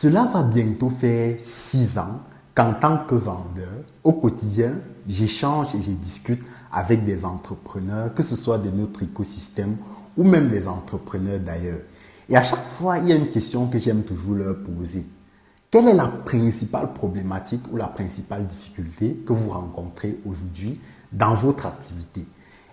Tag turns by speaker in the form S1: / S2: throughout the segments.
S1: Cela va bientôt faire 6 ans qu'en tant que vendeur, au quotidien, j'échange et je discute avec des entrepreneurs, que ce soit de notre écosystème ou même des entrepreneurs d'ailleurs. Et à chaque fois, il y a une question que j'aime toujours leur poser. Quelle est la principale problématique ou la principale difficulté que vous rencontrez aujourd'hui dans votre activité?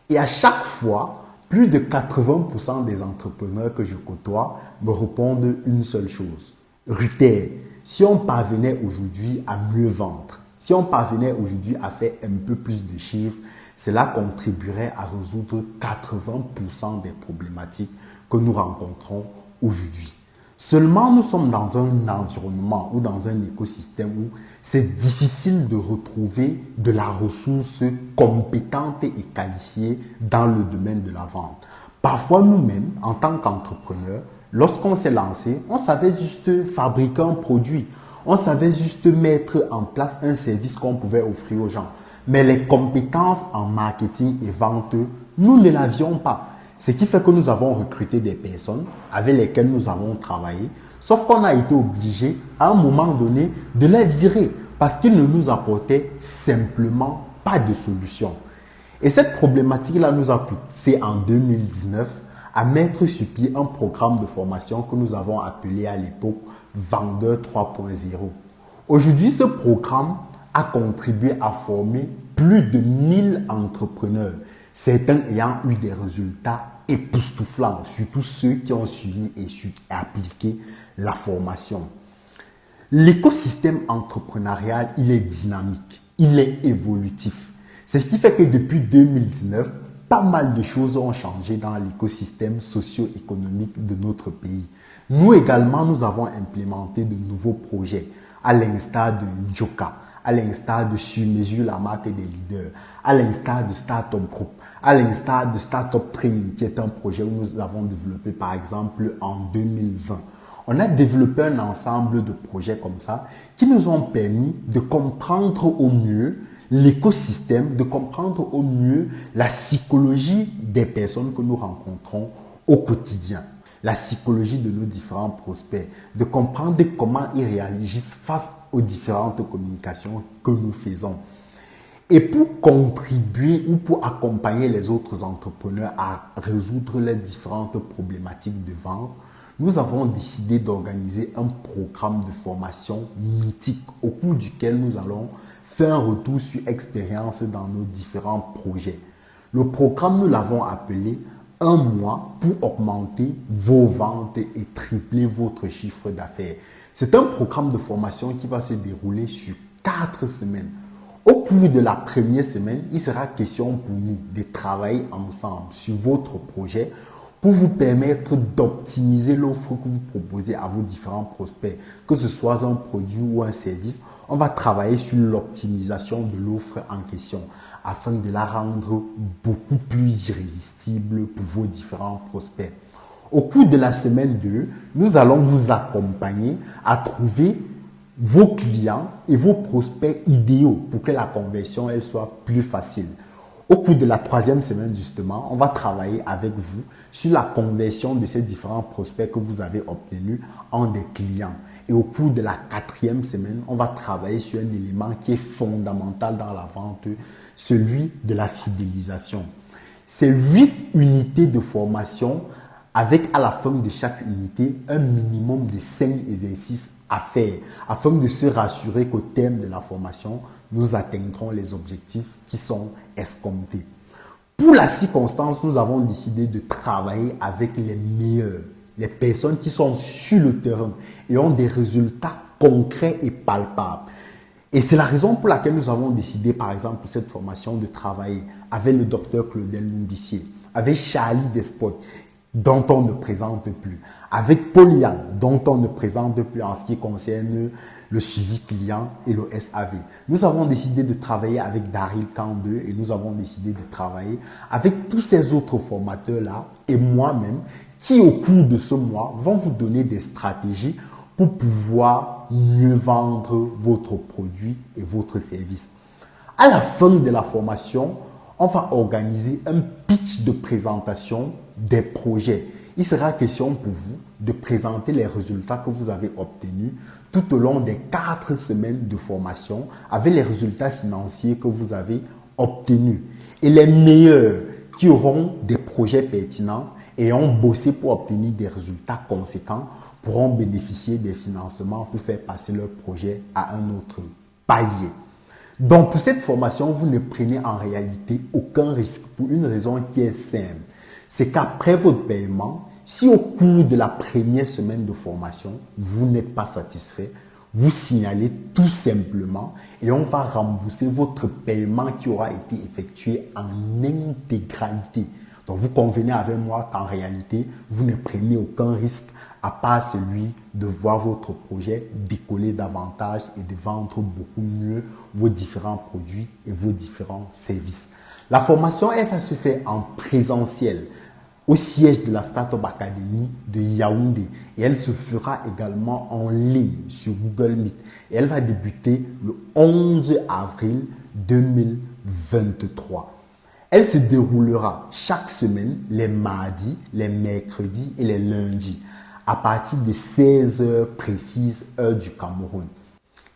S1: Et à chaque fois, plus de 80% des entrepreneurs que je côtoie me répondent une seule chose. Ruther, si on parvenait aujourd'hui à mieux vendre, si on parvenait aujourd'hui à faire un peu plus de chiffres, cela contribuerait à résoudre 80% des problématiques que nous rencontrons aujourd'hui. Seulement, nous sommes dans un environnement ou dans un écosystème où c'est difficile de retrouver de la ressource compétente et qualifiée dans le domaine de la vente. Parfois, nous-mêmes, en tant qu'entrepreneurs, lorsqu'on s'est lancé, on savait juste fabriquer un produit. On savait juste mettre en place un service qu'on pouvait offrir aux gens. Mais les compétences en marketing et vente, nous ne l'avions pas. Ce qui fait que nous avons recruté des personnes avec lesquelles nous avons travaillé, sauf qu'on a été obligé à un moment donné de les virer parce qu'ils ne nous apportaient simplement pas de solution. Et cette problématique-là nous a poussé en 2019 à mettre sur pied un programme de formation que nous avons appelé à l'époque Vendeur 3.0. Aujourd'hui, ce programme a contribué à former plus de 1000 entrepreneurs, certains ayant eu des résultats époustouflants, surtout ceux qui ont suivi et su appliquer la formation. L'écosystème entrepreneurial, il est dynamique, il est évolutif. C'est ce qui fait que depuis 2019, pas mal de choses ont changé dans l'écosystème socio-économique de notre pays. Nous également, nous avons implémenté de nouveaux projets, à l'instar de Njoka, à l'instar de Sur Mesure, la marque des leaders, à l'instar de Startup Group, à l'instar de Startup Training, qui est un projet où nous avons développé par exemple en 2020. On a développé un ensemble de projets comme ça qui nous ont permis de comprendre au mieux l'écosystème, de comprendre au mieux la psychologie des personnes que nous rencontrons au quotidien, la psychologie de nos différents prospects, de comprendre comment ils réagissent face aux différentes communications que nous faisons. Et pour contribuer ou pour accompagner les autres entrepreneurs à résoudre les différentes problématiques de vente, nous avons décidé d'organiser un programme de formation mythique au cours duquel nous allons faire un retour sur expérience dans nos différents projets. Le programme, nous l'avons appelé « Un mois pour augmenter vos ventes et tripler votre chiffre d'affaires ». C'est un programme de formation qui va se dérouler sur 4 semaines. Au cours de la première semaine, il sera question pour nous de travailler ensemble sur votre projet pour vous permettre d'optimiser l'offre que vous proposez à vos différents prospects, que ce soit un produit ou un service. On va travailler sur l'optimisation de l'offre en question afin de la rendre beaucoup plus irrésistible pour vos différents prospects. Au cours de la semaine 2, nous allons vous accompagner à trouver vos clients et vos prospects idéaux pour que la conversion elle soit plus facile. Au cours de la 3e semaine, justement, on va travailler avec vous sur la conversion de ces différents prospects que vous avez obtenus en des clients. Et au cours de la 4e semaine, on va travailler sur un élément qui est fondamental dans la vente, celui de la fidélisation. Ces 8 unités de formation avec à la fin de chaque unité un minimum de 5 exercices à faire afin de se rassurer qu'au terme de la formation, nous atteindrons les objectifs qui sont escomptés. Pour la circonstance, nous avons décidé de travailler avec les meilleurs, les personnes qui sont sur le terrain et ont des résultats concrets et palpables. Et c'est la raison pour laquelle nous avons décidé, par exemple, pour cette formation, de travailler avec le docteur Claudel Mundissier, avec Charlie Despot, dont on ne présente plus, avec Polian, dont on ne présente plus en ce qui concerne le suivi client et le SAV. Nous avons décidé de travailler avec Daryl Kandeux et nous avons décidé de travailler avec tous ces autres formateurs-là et moi-même qui, au cours de ce mois, vont vous donner des stratégies pour pouvoir mieux vendre votre produit et votre service. À la fin de la formation, on va organiser un pitch de présentation des projets. il sera question pour vous de présenter les résultats que vous avez obtenus tout au long des 4 semaines de formation avec les résultats financiers que vous avez obtenus. Et les meilleurs qui auront des projets pertinents et ont bossé pour obtenir des résultats conséquents pourront bénéficier des financements pour faire passer leur projet à un autre palier. Donc, pour cette formation, vous ne prenez en réalité aucun risque pour une raison qui est simple. C'est qu'après votre paiement, si au cours de la première semaine de formation, vous n'êtes pas satisfait, vous signalez tout simplement et on va rembourser votre paiement qui aura été effectué en intégralité. Donc, vous convenez avec moi qu'en réalité, vous ne prenez aucun risque à part celui de voir votre projet décoller davantage et de vendre beaucoup mieux vos différents produits et vos différents services. La formation, elle va se faire en présentiel au siège de la Startup Academy de Yaoundé et elle se fera également en ligne sur Google Meet et elle va débuter le 11 avril 2023. Elle se déroulera chaque semaine les mardis, les mercredis et les lundis à partir de 16 heures précises, heure du Cameroun.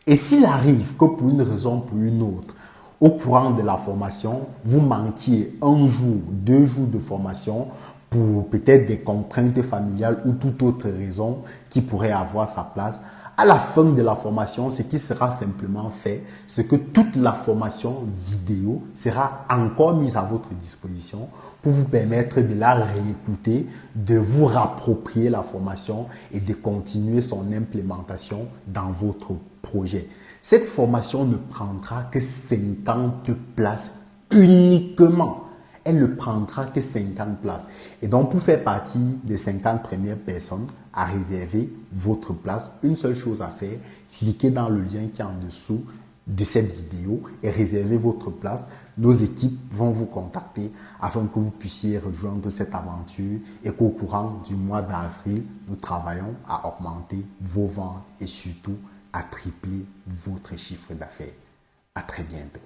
S1: Et s'il arrive que pour une raison ou pour une autre, au courant de la formation, vous manquiez 1 jour, 2 jours de formation pour peut-être des contraintes familiales ou toute autre raison qui pourrait avoir sa place, à la fin de la formation, ce qui sera simplement fait, c'est que toute la formation vidéo sera encore mise à votre disposition pour vous permettre de la réécouter, de vous rapproprier la formation et de continuer son implémentation dans votre projet. Cette formation ne prendra que 50 places uniquement. Elle ne prendra que 50 places. Et donc, pour faire partie des 50 premières personnes à réserver votre place, une seule chose à faire, cliquez dans le lien qui est en dessous de cette vidéo et réservez votre place. Nos équipes vont vous contacter afin que vous puissiez rejoindre cette aventure et qu'au courant du mois d'avril, nous travaillons à augmenter vos ventes et surtout à tripler votre chiffre d'affaires. À très bientôt.